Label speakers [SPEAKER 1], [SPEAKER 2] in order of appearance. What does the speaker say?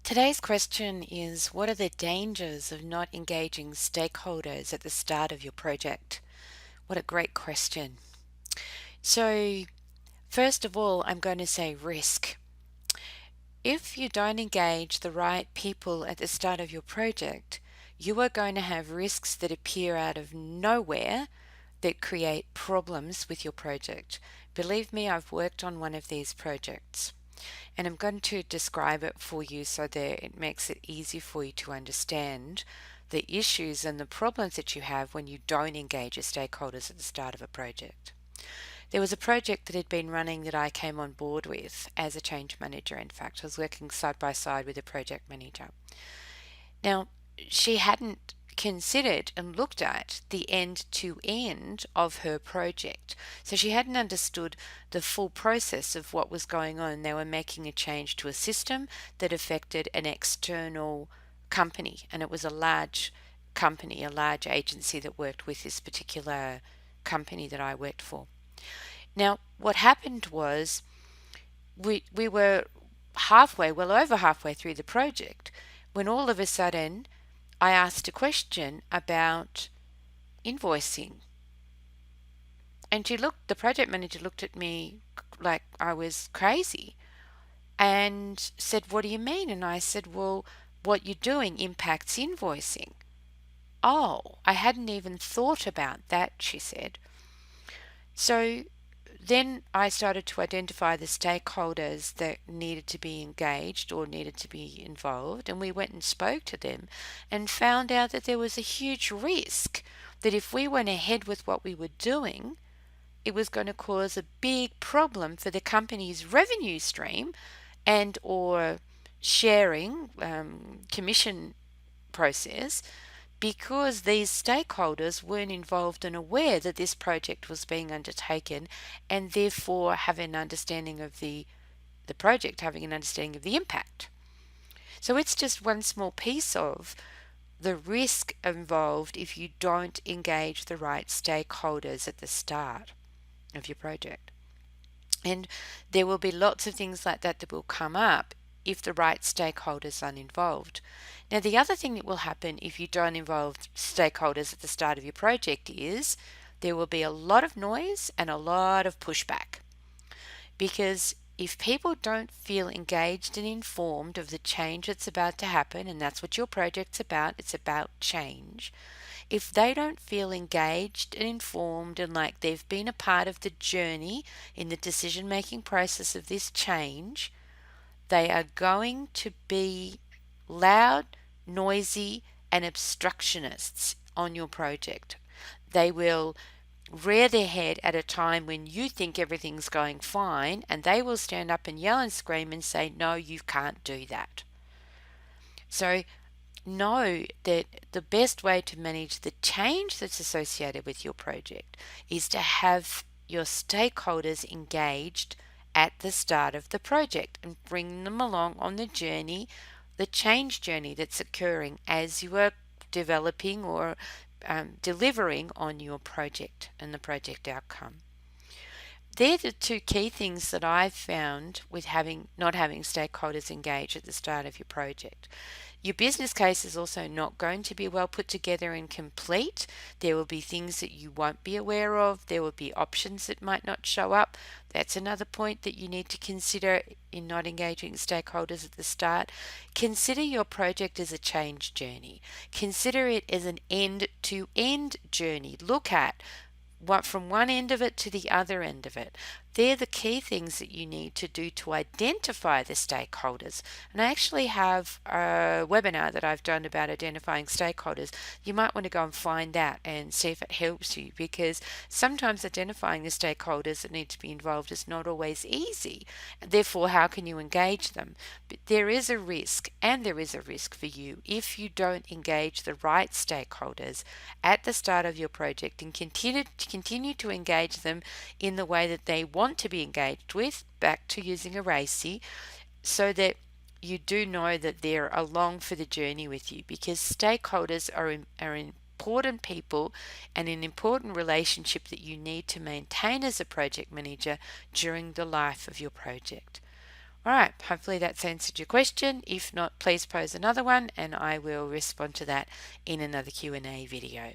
[SPEAKER 1] Today's question is, what are the dangers of not engaging stakeholders at the start of your project? What a great question. So, first of all, I'm going to say risk. If you don't engage the right people at the start of your project, you are going to have risks that appear out of nowhere that create problems with your project. Believe me, I've worked on one of these projects. And I'm going to describe it for you so that it makes it easy for you to understand the issues and the problems that you have when you don't engage your stakeholders at the start of a project. There was a project that had been running that I came on board with as a change manager. In fact, I was working side by side with a project manager. Now, she hadn't considered and looked at the end to end of her project. So she hadn't understood the full process of what was going on. They were making a change to a system that affected an external company, and it was a large company, a large agency that worked with this particular company that I worked for. Now, what happened was we were well over halfway through the project, when all of a sudden I asked a question about invoicing. And the project manager looked at me like I was crazy and said, "What do you mean?" And I said, "Well, what you're doing impacts invoicing." "Oh, I hadn't even thought about that," she said. So then I started to identify the stakeholders that needed to be engaged or needed to be involved, and we went and spoke to them and found out that there was a huge risk that if we went ahead with what we were doing, it was going to cause a big problem for the company's revenue stream and or sharing commission process, because these stakeholders weren't involved and aware that this project was being undertaken, and therefore have an understanding of the project, having an understanding of the impact. So it's just one small piece of the risk involved if you don't engage the right stakeholders at the start of your project. And there will be lots of things like that that will come up if the right stakeholders aren't involved. Now, the other thing that will happen if you don't involve stakeholders at the start of your project is there will be a lot of noise and a lot of pushback. Because if people don't feel engaged and informed of the change that's about to happen, and that's what your project's about, it's about change. If they don't feel engaged and informed and like they've been a part of the journey in the decision making process of this change, they are going to be loud, noisy, and obstructionists on your project. They will rear their head at a time when you think everything's going fine, and they will stand up and yell and scream and say, "No, you can't do that." So know that the best way to manage the change that's associated with your project is to have your stakeholders engaged at the start of the project and bring them along on the journey, the change journey that's occurring as you are developing or delivering on your project and the project outcome. They're the two key things that I've found with not having stakeholders engaged at the start of your project. Your business case is also not going to be well put together and complete. There will be things that you won't be aware of. There will be options that might not show up. That's another point that you need to consider in not engaging stakeholders at the start. Consider your project as a change journey. Consider it as an end-to-end journey. Look at what from one end of it to the other end of it. They're the key things that you need to do to identify the stakeholders. And I actually have a webinar that I've done about identifying stakeholders. You might want to go and find that and see if it helps you, because sometimes identifying the stakeholders that need to be involved is not always easy. Therefore, how can you engage them? But there is a risk, and there is a risk for you if you don't engage the right stakeholders at the start of your project and continue to engage them in the way that they want to be engaged with, back to using a RACI, so that you do know that they're along for the journey with you, because stakeholders are important people and an important relationship that you need to maintain as a project manager during the life of your project. Alright, hopefully that's answered your question. If not, please pose another one and I will respond to that in another Q&A video.